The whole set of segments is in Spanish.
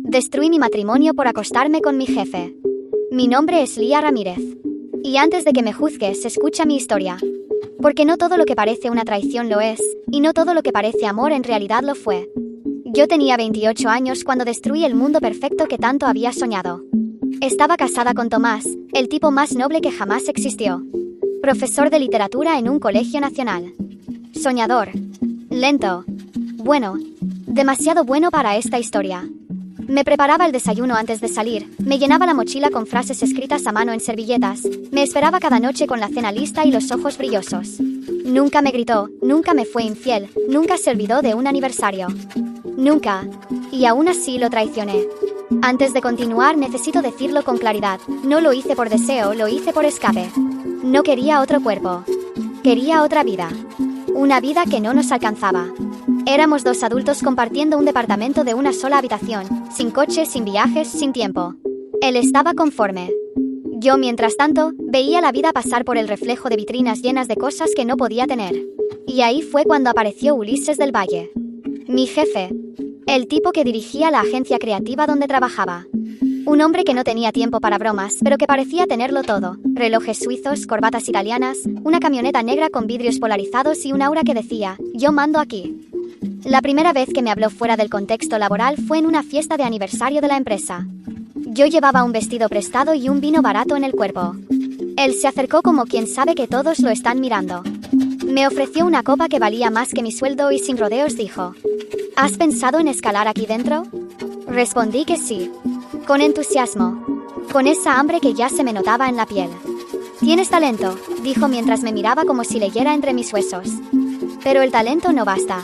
Destruí mi matrimonio por acostarme con mi jefe. Mi nombre es Lía Ramírez. Y antes de que me juzgues, escucha mi historia. Porque no todo lo que parece una traición lo es, y no todo lo que parece amor en realidad lo fue. Yo tenía 28 años cuando destruí el mundo perfecto que tanto había soñado. Estaba casada con Tomás, el tipo más noble que jamás existió. Profesor de literatura en un colegio nacional. Soñador. Lento. Bueno. Demasiado bueno para esta historia. Me preparaba el desayuno antes de salir, me llenaba la mochila con frases escritas a mano en servilletas, me esperaba cada noche con la cena lista y los ojos brillosos. Nunca me gritó, nunca me fue infiel, nunca se olvidó de un aniversario. Nunca. Y aún así lo traicioné. Antes de continuar necesito decirlo con claridad, no lo hice por deseo, lo hice por escape. No quería otro cuerpo. Quería otra vida. Una vida que no nos alcanzaba. Éramos dos adultos compartiendo un departamento de una sola habitación, sin coche, sin viajes, sin tiempo. Él estaba conforme. Yo, mientras tanto, veía la vida pasar por el reflejo de vitrinas llenas de cosas que no podía tener. Y ahí fue cuando apareció Ulises del Valle. Mi jefe. El tipo que dirigía la agencia creativa donde trabajaba. Un hombre que no tenía tiempo para bromas, pero que parecía tenerlo todo. Relojes suizos, corbatas italianas, una camioneta negra con vidrios polarizados y un aura que decía, yo mando aquí. La primera vez que me habló fuera del contexto laboral fue en una fiesta de aniversario de la empresa. Yo llevaba un vestido prestado y un vino barato en el cuerpo. Él se acercó como quien sabe que todos lo están mirando. Me ofreció una copa que valía más que mi sueldo y sin rodeos dijo, ¿has pensado en escalar aquí dentro? Respondí que sí. Con entusiasmo. Con esa hambre que ya se me notaba en la piel. Tienes talento, dijo mientras me miraba como si leyera entre mis huesos. Pero el talento no basta.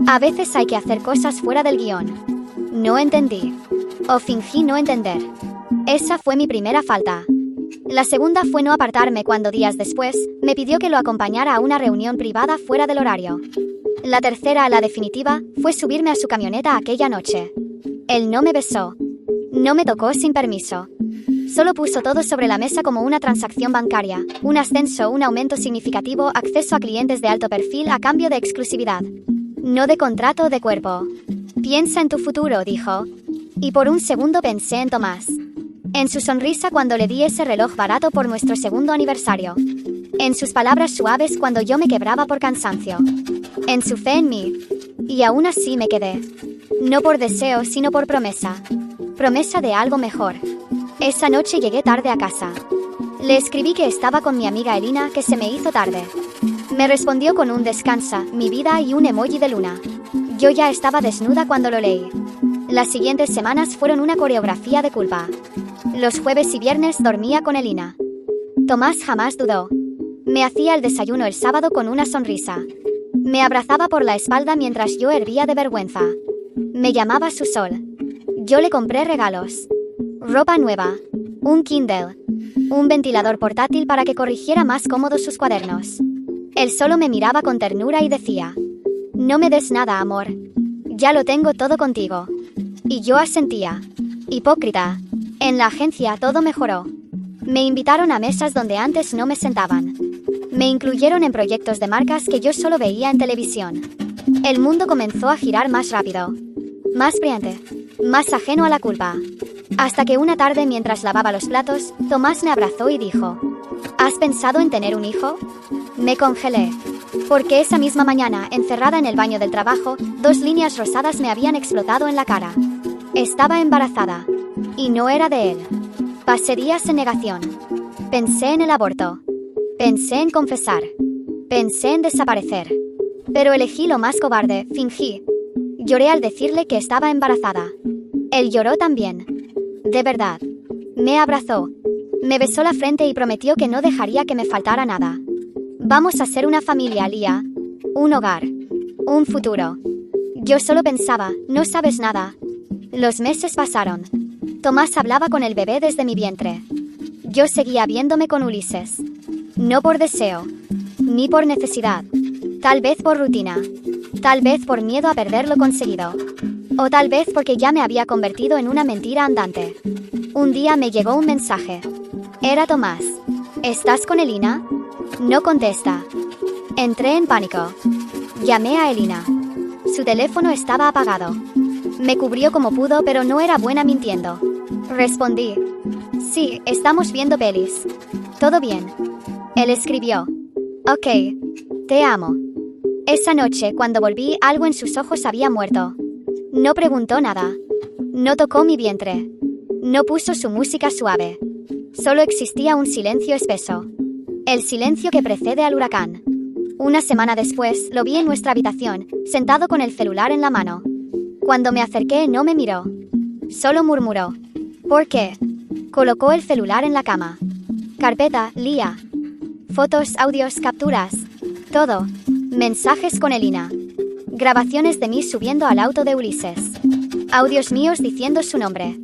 A veces hay que hacer cosas fuera del guión. No entendí. O fingí no entender. Esa fue mi primera falta. La segunda fue no apartarme cuando días después, me pidió que lo acompañara a una reunión privada fuera del horario. La tercera, la definitiva, fue subirme a su camioneta aquella noche. Él no me besó. No me tocó sin permiso. Solo puso todo sobre la mesa como una transacción bancaria, un ascenso, un aumento significativo, acceso a clientes de alto perfil a cambio de exclusividad. No de contrato de cuerpo. Piensa en tu futuro, dijo. Y por un segundo pensé en Tomás. En su sonrisa cuando le di ese reloj barato por nuestro segundo aniversario. En sus palabras suaves cuando yo me quebraba por cansancio. En su fe en mí. Y aún así me quedé. No por deseo, sino por promesa. Promesa de algo mejor. Esa noche llegué tarde a casa. Le escribí que estaba con mi amiga Elina, que se me hizo tarde. Me respondió con un descansa, mi vida y un emoji de luna. Yo ya estaba desnuda cuando lo leí. Las siguientes semanas fueron una coreografía de culpa. Los jueves y viernes dormía con Elina. Tomás jamás dudó. Me hacía el desayuno el sábado con una sonrisa. Me abrazaba por la espalda mientras yo hervía de vergüenza. Me llamaba su sol. Yo le compré regalos. Ropa nueva. Un Kindle. Un ventilador portátil para que corrigiera más cómodos sus cuadernos. Él solo me miraba con ternura y decía, no me des nada, amor. Ya lo tengo todo contigo. Y yo asentía. Hipócrita. En la agencia todo mejoró. Me invitaron a mesas donde antes no me sentaban. Me incluyeron en proyectos de marcas que yo solo veía en televisión. El mundo comenzó a girar más rápido. Más brillante. Más ajeno a la culpa. Hasta que una tarde mientras lavaba los platos, Tomás me abrazó y dijo, ¿has pensado en tener un hijo? Me congelé. Porque esa misma mañana, encerrada en el baño del trabajo, 2 líneas rosadas me habían explotado en la cara. Estaba embarazada. Y no era de él. Pasé días en negación. Pensé en el aborto. Pensé en confesar. Pensé en desaparecer. Pero elegí lo más cobarde, fingí. Lloré al decirle que estaba embarazada. Él lloró también. De verdad. Me abrazó. Me besó la frente y prometió que no dejaría que me faltara nada. Vamos a ser una familia, Lía. Un hogar. Un futuro. Yo solo pensaba, no sabes nada. Los meses pasaron. Tomás hablaba con el bebé desde mi vientre. Yo seguía viéndome con Ulises. No por deseo. Ni por necesidad. Tal vez por rutina. Tal vez por miedo a perder lo conseguido. O tal vez porque ya me había convertido en una mentira andante. Un día me llegó un mensaje. Era Tomás. ¿Estás con Elina? No contesta. Entré en pánico. Llamé a Elina. Su teléfono estaba apagado. Me cubrió como pudo, pero no era buena mintiendo. Respondí: sí, estamos viendo pelis. Todo bien. Él escribió: ok, te amo. Esa noche, cuando volví, algo en sus ojos había muerto. No preguntó nada. No tocó mi vientre. No puso su música suave. Solo existía un silencio espeso. El silencio que precede al huracán. Una semana después, lo vi en nuestra habitación, sentado con el celular en la mano. Cuando me acerqué, no me miró. Solo murmuró: ¿por qué? Colocó el celular en la cama. Carpeta, Lía. Fotos, audios, capturas. Todo. Mensajes con Elina. Grabaciones de mí subiendo al auto de Ulises. Audios míos diciendo su nombre.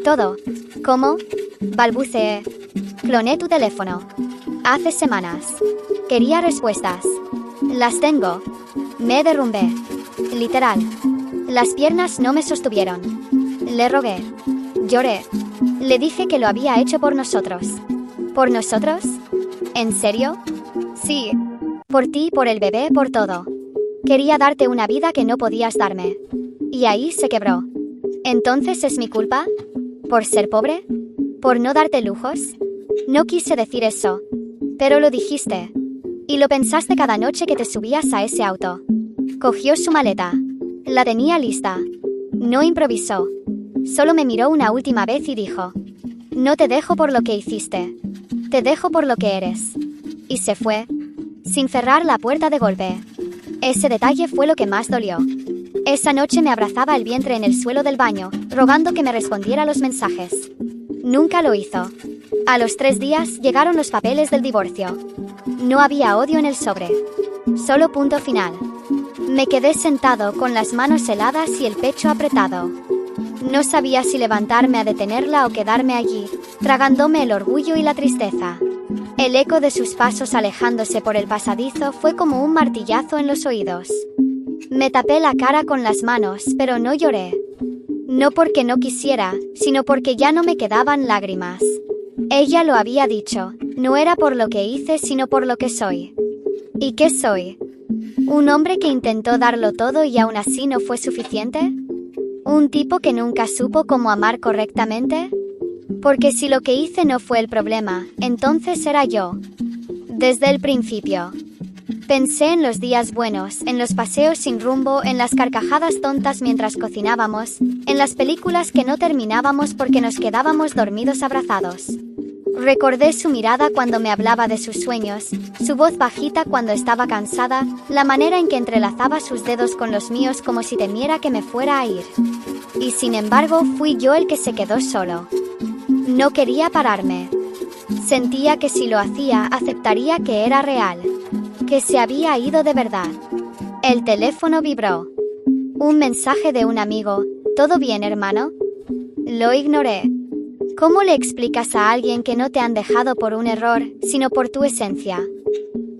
Todo. ¿Cómo? Balbuceé. Cloné tu teléfono. Hace semanas. Quería respuestas. Las tengo. Me derrumbé. Literal. Las piernas no me sostuvieron. Le rogué. Lloré. Le dije que lo había hecho por nosotros. ¿Por nosotros? ¿En serio? Sí. Por ti, por el bebé, por todo. Quería darte una vida que no podías darme. Y ahí se quebró. ¿Entonces es mi culpa? ¿Por ser pobre? ¿Por no darte lujos? No quise decir eso. Pero lo dijiste. Y lo pensaste cada noche que te subías a ese auto. Cogió su maleta. La tenía lista. No improvisó. Solo me miró una última vez y dijo: no te dejo por lo que hiciste. Te dejo por lo que eres. Y se fue, sin cerrar la puerta de golpe. Ese detalle fue lo que más dolió. Esa noche me abrazaba el vientre en el suelo del baño, rogando que me respondiera a los mensajes. Nunca lo hizo. A los 3 días llegaron los papeles del divorcio. No había odio en el sobre. Solo punto final. Me quedé sentado con las manos heladas y el pecho apretado. No sabía si levantarme a detenerla o quedarme allí, tragándome el orgullo y la tristeza. El eco de sus pasos alejándose por el pasadizo fue como un martillazo en los oídos. Me tapé la cara con las manos, pero no lloré. No porque no quisiera, sino porque ya no me quedaban lágrimas. Ella lo había dicho, no era por lo que hice, sino por lo que soy. ¿Y qué soy? ¿Un hombre que intentó darlo todo y aún así no fue suficiente? ¿Un tipo que nunca supo cómo amar correctamente? Porque si lo que hice no fue el problema, entonces era yo. Desde el principio. Pensé en los días buenos, en los paseos sin rumbo, en las carcajadas tontas mientras cocinábamos, en las películas que no terminábamos porque nos quedábamos dormidos abrazados. Recordé su mirada cuando me hablaba de sus sueños, su voz bajita cuando estaba cansada, la manera en que entrelazaba sus dedos con los míos como si temiera que me fuera a ir. Y sin embargo, fui yo el que se quedó solo. No quería pararme. Sentía que si lo hacía, aceptaría que era real, que se había ido de verdad. El teléfono vibró. Un mensaje de un amigo: ¿todo bien, hermano? Lo ignoré. ¿Cómo le explicas a alguien que no te han dejado por un error, sino por tu esencia?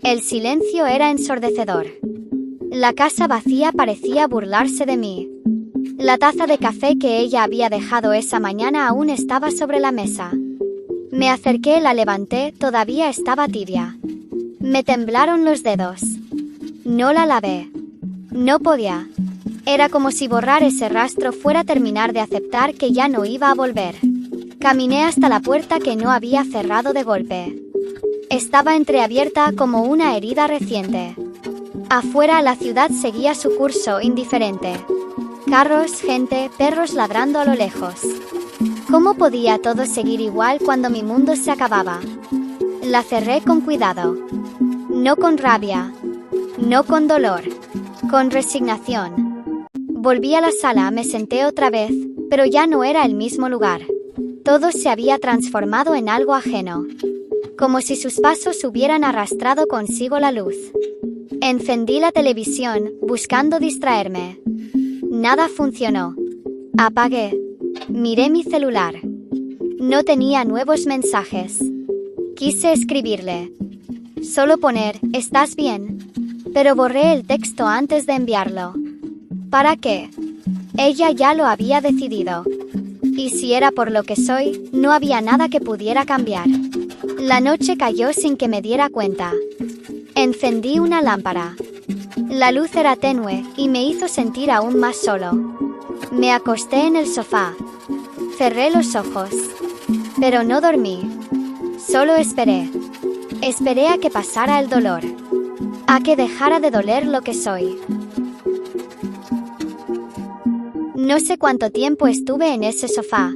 El silencio era ensordecedor. La casa vacía parecía burlarse de mí. La taza de café que ella había dejado esa mañana aún estaba sobre la mesa. Me acerqué, la levanté, todavía estaba tibia. Me temblaron los dedos. No la lavé. No podía. Era como si borrar ese rastro fuera terminar de aceptar que ya no iba a volver. Caminé hasta la puerta que no había cerrado de golpe. Estaba entreabierta como una herida reciente. Afuera la ciudad seguía su curso indiferente. Carros, gente, perros ladrando a lo lejos. ¿Cómo podía todo seguir igual cuando mi mundo se acababa? La cerré con cuidado. No con rabia. No con dolor. Con resignación. Volví a la sala, me senté otra vez, pero ya no era el mismo lugar. Todo se había transformado en algo ajeno. Como si sus pasos hubieran arrastrado consigo la luz. Encendí la televisión, buscando distraerme. Nada funcionó. Apagué. Miré mi celular. No tenía nuevos mensajes. Quise escribirle. Solo poner, ¿estás bien? Pero borré el texto antes de enviarlo. ¿Para qué? Ella ya lo había decidido. Y si era por lo que soy, no había nada que pudiera cambiar. La noche cayó sin que me diera cuenta. Encendí una lámpara. La luz era tenue y me hizo sentir aún más solo. Me acosté en el sofá. Cerré los ojos. Pero no dormí. Solo esperé. Esperé a que pasara el dolor. A que dejara de doler lo que soy. No sé cuánto tiempo estuve en ese sofá.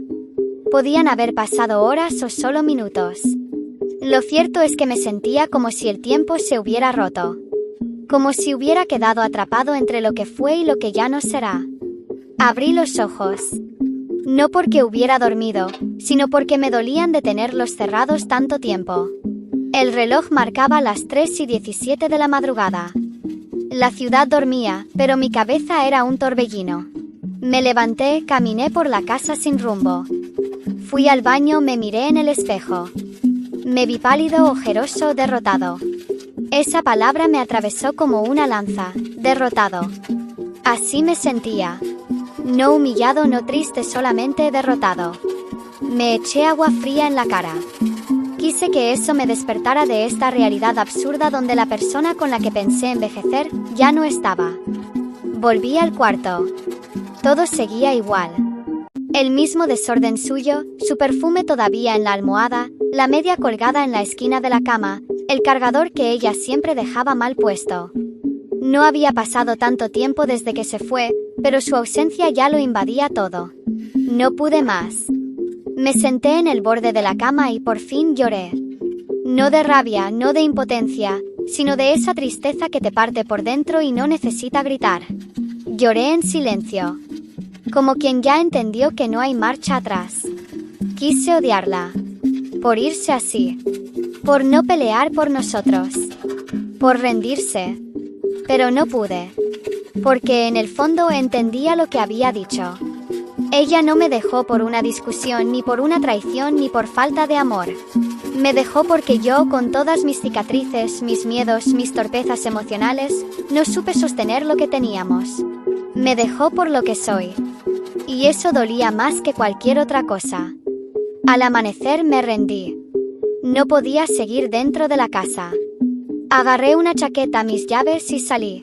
Podían haber pasado horas o solo minutos. Lo cierto es que me sentía como si el tiempo se hubiera roto. Como si hubiera quedado atrapado entre lo que fue y lo que ya no será. Abrí los ojos. No porque hubiera dormido, sino porque me dolían de tenerlos cerrados tanto tiempo. El reloj marcaba las 3:17 de la madrugada. La ciudad dormía, pero mi cabeza era un torbellino. Me levanté, caminé por la casa sin rumbo. Fui al baño, me miré en el espejo. Me vi pálido, ojeroso, derrotado. Esa palabra me atravesó como una lanza, derrotado. Así me sentía. No humillado, no triste, solamente derrotado. Me eché agua fría en la cara. Quise que eso me despertara de esta realidad absurda donde la persona con la que pensé envejecer ya no estaba. Volví al cuarto. Todo seguía igual. El mismo desorden suyo, su perfume todavía en la almohada, la media colgada en la esquina de la cama, el cargador que ella siempre dejaba mal puesto. No había pasado tanto tiempo desde que se fue, pero su ausencia ya lo invadía todo. No pude más. Me senté en el borde de la cama y por fin lloré. No de rabia, no de impotencia, sino de esa tristeza que te parte por dentro y no necesita gritar. Lloré en silencio. Como quien ya entendió que no hay marcha atrás. Quise odiarla. Por irse así. Por no pelear por nosotros. Por rendirse. Pero no pude. Porque en el fondo entendía lo que había dicho. Ella no me dejó por una discusión, ni por una traición, ni por falta de amor. Me dejó porque yo, con todas mis cicatrices, mis miedos, mis torpezas emocionales, no supe sostener lo que teníamos. Me dejó por lo que soy. Y eso dolía más que cualquier otra cosa. Al amanecer me rendí. No podía seguir dentro de la casa. Agarré una chaqueta, mis llaves y salí.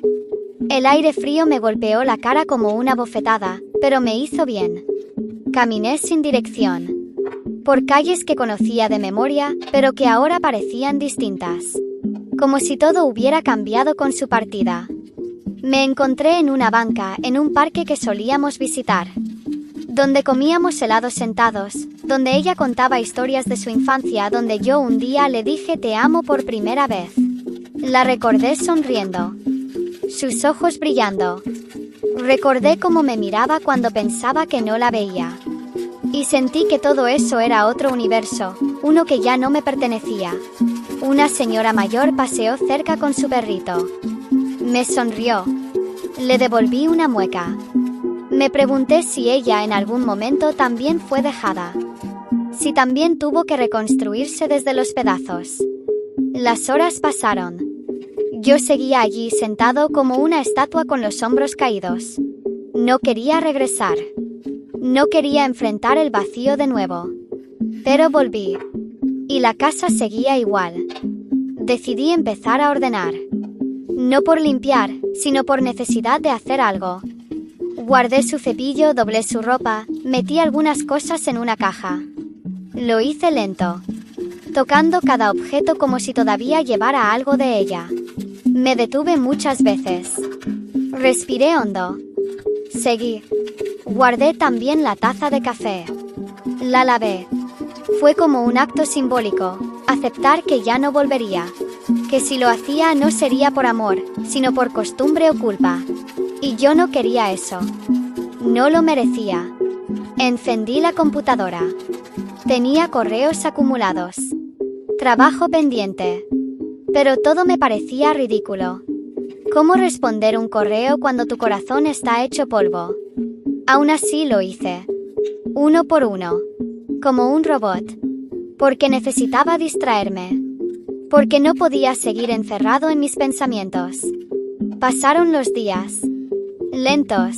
El aire frío me golpeó la cara como una bofetada, pero me hizo bien. Caminé sin dirección. Por calles que conocía de memoria, pero que ahora parecían distintas. Como si todo hubiera cambiado con su partida. Me encontré en una banca, en un parque que solíamos visitar. Donde comíamos helados sentados, donde ella contaba historias de su infancia, donde yo un día le dije te amo por primera vez. La recordé sonriendo. Sus ojos brillando. Recordé cómo me miraba cuando pensaba que no la veía. Y sentí que todo eso era otro universo, uno que ya no me pertenecía. Una señora mayor paseó cerca con su perrito. Me sonrió. Le devolví una mueca. Me pregunté si ella en algún momento también fue dejada. Si también tuvo que reconstruirse desde los pedazos. Las horas pasaron. Yo seguía allí sentado como una estatua con los hombros caídos. No quería regresar. No quería enfrentar el vacío de nuevo. Pero volví. Y la casa seguía igual. Decidí empezar a ordenar. No por limpiar, sino por necesidad de hacer algo. Guardé su cepillo, doblé su ropa, metí algunas cosas en una caja. Lo hice lento, tocando cada objeto como si todavía llevara algo de ella. Me detuve muchas veces. Respiré hondo. Seguí. Guardé también la taza de café. La lavé. Fue como un acto simbólico, aceptar que ya no volvería. Que si lo hacía no sería por amor, sino por costumbre o culpa. Y yo no quería eso. No lo merecía. Encendí la computadora. Tenía correos acumulados. Trabajo pendiente. Pero todo me parecía ridículo. ¿Cómo responder un correo cuando tu corazón está hecho polvo? Aún así lo hice. Uno por uno. Como un robot. Porque necesitaba distraerme. Porque no podía seguir encerrado en mis pensamientos. Pasaron los días. Lentos.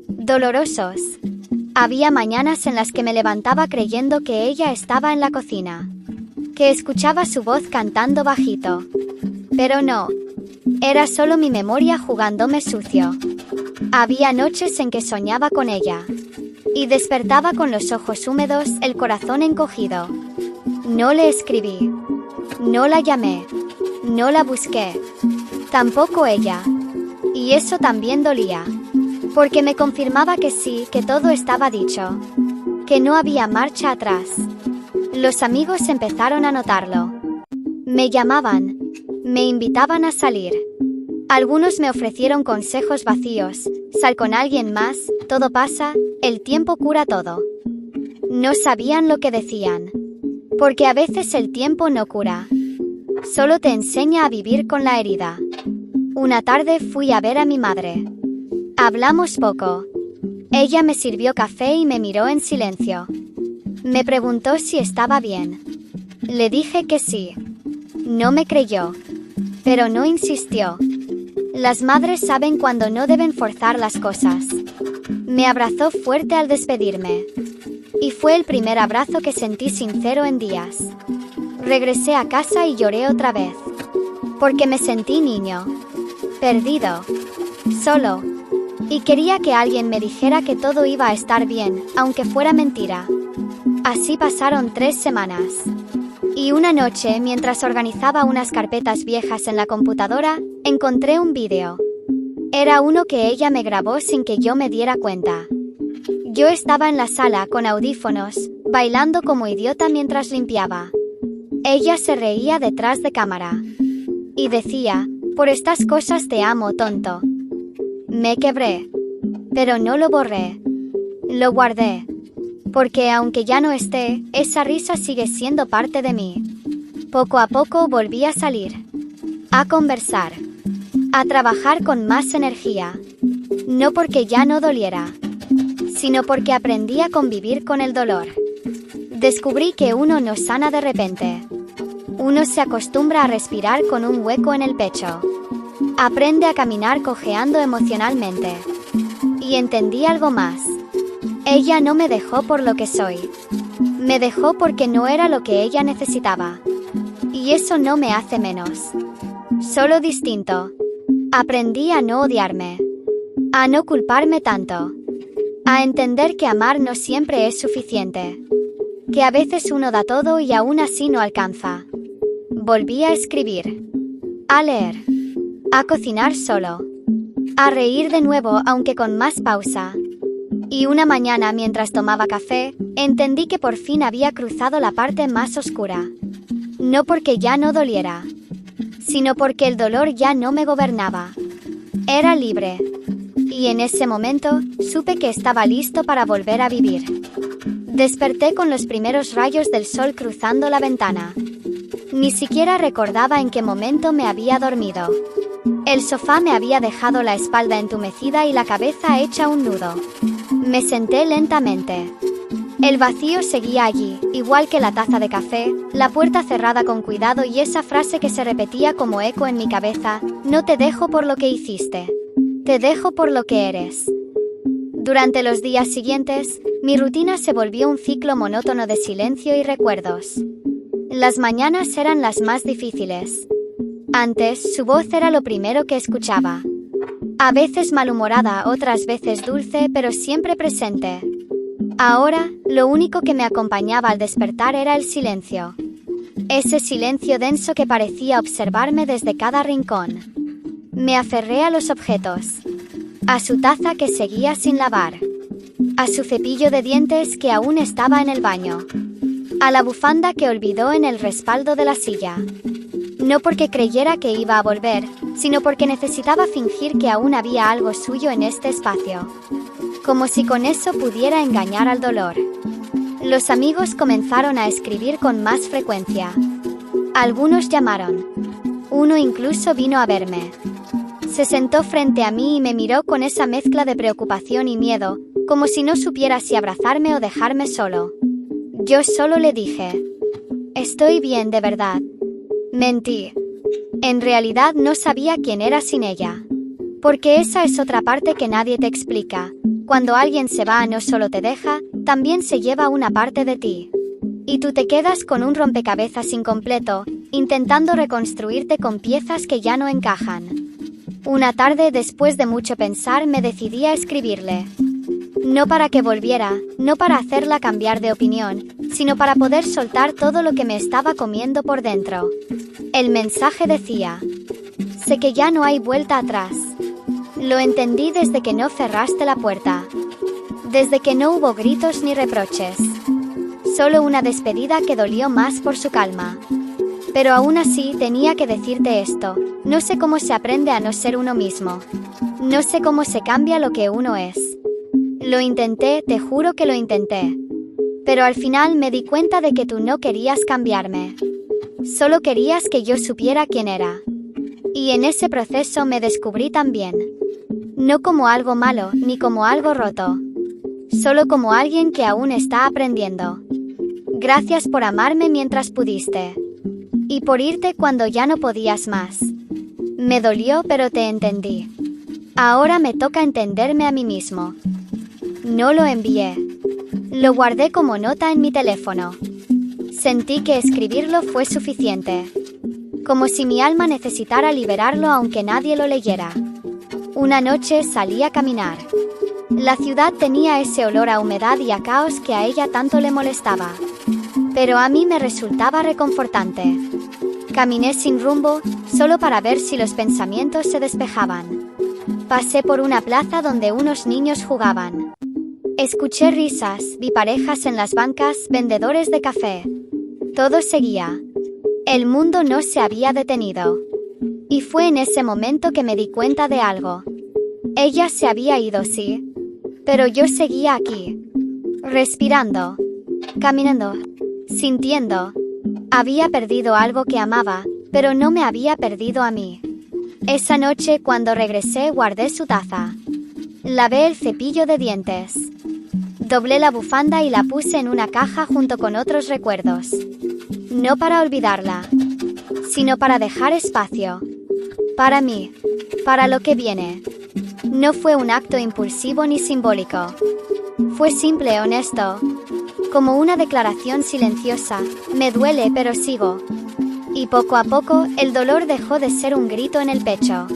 Dolorosos. Había mañanas en las que me levantaba creyendo que ella estaba en la cocina. Que escuchaba su voz cantando bajito. Pero no. Era solo mi memoria jugándome sucio. Había noches en que soñaba con ella. Y despertaba con los ojos húmedos, el corazón encogido. No le escribí. No la llamé. No la busqué. Tampoco ella. Y eso también dolía. Porque me confirmaba que sí, que todo estaba dicho. Que no había marcha atrás. Los amigos empezaron a notarlo. Me llamaban. Me invitaban a salir. Algunos me ofrecieron consejos vacíos. Sal con alguien más, todo pasa, el tiempo cura todo. No sabían lo que decían. Porque a veces el tiempo no cura. Solo te enseña a vivir con la herida. Una tarde fui a ver a mi madre. Hablamos poco. Ella me sirvió café y me miró en silencio. Me preguntó si estaba bien. Le dije que sí. No me creyó. Pero no insistió. Las madres saben cuando no deben forzar las cosas. Me abrazó fuerte al despedirme. Y fue el primer abrazo que sentí sincero en días. Regresé a casa y lloré otra vez. Porque me sentí niño. Perdido. Solo. Y quería que alguien me dijera que todo iba a estar bien, aunque fuera mentira. Así pasaron 3 semanas. Y una noche, mientras organizaba unas carpetas viejas en la computadora, encontré un vídeo. Era uno que ella me grabó sin que yo me diera cuenta. Yo estaba en la sala con audífonos, bailando como idiota mientras limpiaba. Ella se reía detrás de cámara. Y decía, por estas cosas te amo, tonto. Me quebré. Pero no lo borré. Lo guardé. Porque aunque ya no esté, esa risa sigue siendo parte de mí. Poco a poco volví a salir. A conversar. A trabajar con más energía. No porque ya no doliera, sino porque aprendí a convivir con el dolor. Descubrí que uno no sana de repente. Uno se acostumbra a respirar con un hueco en el pecho. Aprende a caminar cojeando emocionalmente. Y entendí algo más. Ella no me dejó por lo que soy. Me dejó porque no era lo que ella necesitaba. Y eso no me hace menos. Solo distinto. Aprendí a no odiarme. A no culparme tanto. A entender que amar no siempre es suficiente. Que a veces uno da todo y aún así no alcanza. Volví a escribir. A leer. A cocinar solo. A reír de nuevo aunque con más pausa. Y una mañana mientras tomaba café, entendí que por fin había cruzado la parte más oscura. No porque ya no doliera, sino porque el dolor ya no me gobernaba. Era libre. Y en ese momento, supe que estaba listo para volver a vivir. Desperté con los primeros rayos del sol cruzando la ventana. Ni siquiera recordaba en qué momento me había dormido. El sofá me había dejado la espalda entumecida y la cabeza hecha un nudo. Me senté lentamente. El vacío seguía allí, igual que la taza de café, la puerta cerrada con cuidado y esa frase que se repetía como eco en mi cabeza: no te dejo por lo que hiciste, te dejo por lo que eres. Durante los días siguientes, mi rutina se volvió un ciclo monótono de silencio y recuerdos. Las mañanas eran las más difíciles. Antes, su voz era lo primero que escuchaba. A veces malhumorada, otras veces dulce, pero siempre presente. Ahora, lo único que me acompañaba al despertar era el silencio. Ese silencio denso que parecía observarme desde cada rincón. Me aferré a los objetos. A su taza que seguía sin lavar. A su cepillo de dientes que aún estaba en el baño. A la bufanda que olvidó en el respaldo de la silla. No porque creyera que iba a volver, sino porque necesitaba fingir que aún había algo suyo en este espacio. Como si con eso pudiera engañar al dolor. Los amigos comenzaron a escribir con más frecuencia. Algunos llamaron. Uno incluso vino a verme. Se sentó frente a mí y me miró con esa mezcla de preocupación y miedo, como si no supiera si abrazarme o dejarme solo. Yo solo le dije: estoy bien, de verdad. Mentí. En realidad no sabía quién era sin ella. Porque esa es otra parte que nadie te explica. Cuando alguien se va, no solo te deja, también se lleva una parte de ti. Y tú te quedas con un rompecabezas incompleto, intentando reconstruirte con piezas que ya no encajan. Una tarde, después de mucho pensar, me decidí a escribirle. No para que volviera, no para hacerla cambiar de opinión, sino para poder soltar todo lo que me estaba comiendo por dentro. El mensaje decía: sé que ya no hay vuelta atrás. Lo entendí desde que no cerraste la puerta. Desde que no hubo gritos ni reproches. Solo una despedida que dolió más por su calma. Pero aún así tenía que decirte esto. No sé cómo se aprende a no ser uno mismo. No sé cómo se cambia lo que uno es. Lo intenté, te juro que lo intenté. Pero al final me di cuenta de que tú no querías cambiarme. Solo querías que yo supiera quién era. Y en ese proceso me descubrí también. No como algo malo, ni como algo roto. Solo como alguien que aún está aprendiendo. Gracias por amarme mientras pudiste. Y por irte cuando ya no podías más. Me dolió, pero te entendí. Ahora me toca entenderme a mí mismo. No lo envié. Lo guardé como nota en mi teléfono. Sentí que escribirlo fue suficiente. Como si mi alma necesitara liberarlo aunque nadie lo leyera. Una noche salí a caminar. La ciudad tenía ese olor a humedad y a caos que a ella tanto le molestaba. Pero a mí me resultaba reconfortante. Caminé sin rumbo, solo para ver si los pensamientos se despejaban. Pasé por una plaza donde unos niños jugaban. Escuché risas, vi parejas en las bancas, vendedores de café. Todo seguía. El mundo no se había detenido. Y fue en ese momento que me di cuenta de algo. Ella se había ido, sí. Pero yo seguía aquí. Respirando. Caminando. Sintiendo. Había perdido algo que amaba, pero no me había perdido a mí. Esa noche, cuando regresé, guardé su taza. Lavé el cepillo de dientes. Doblé la bufanda y la puse en una caja junto con otros recuerdos. No para olvidarla, sino para dejar espacio. Para mí. Para lo que viene. No fue un acto impulsivo ni simbólico. Fue simple, honesto. Como una declaración silenciosa. Me duele, pero sigo. Y poco a poco, el dolor dejó de ser un grito en el pecho.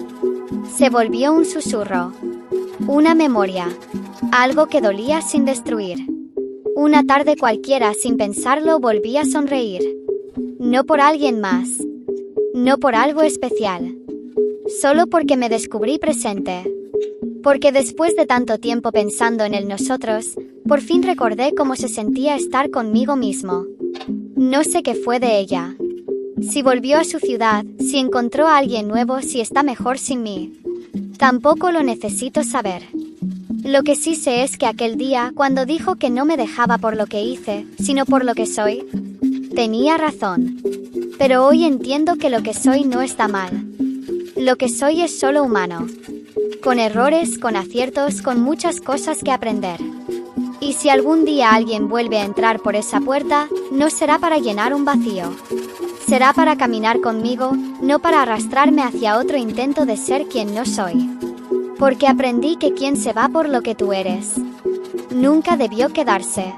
Se volvió un susurro. Una memoria. Algo que dolía sin destruir. Una tarde cualquiera, sin pensarlo, volví a sonreír. No por alguien más. No por algo especial. Solo porque me descubrí presente. Porque después de tanto tiempo pensando en el nosotros, por fin recordé cómo se sentía estar conmigo mismo. No sé qué fue de ella. Si volvió a su ciudad, si encontró a alguien nuevo, si está mejor sin mí. Tampoco lo necesito saber. Lo que sí sé es que aquel día, cuando dijo que no me dejaba por lo que hice, sino por lo que soy, tenía razón. Pero hoy entiendo que lo que soy no está mal. Lo que soy es solo humano. Con errores, con aciertos, con muchas cosas que aprender. Y si algún día alguien vuelve a entrar por esa puerta, no será para llenar un vacío. Será para caminar conmigo, no para arrastrarme hacia otro intento de ser quien no soy. Porque aprendí que quien se va por lo que tú eres, nunca debió quedarse.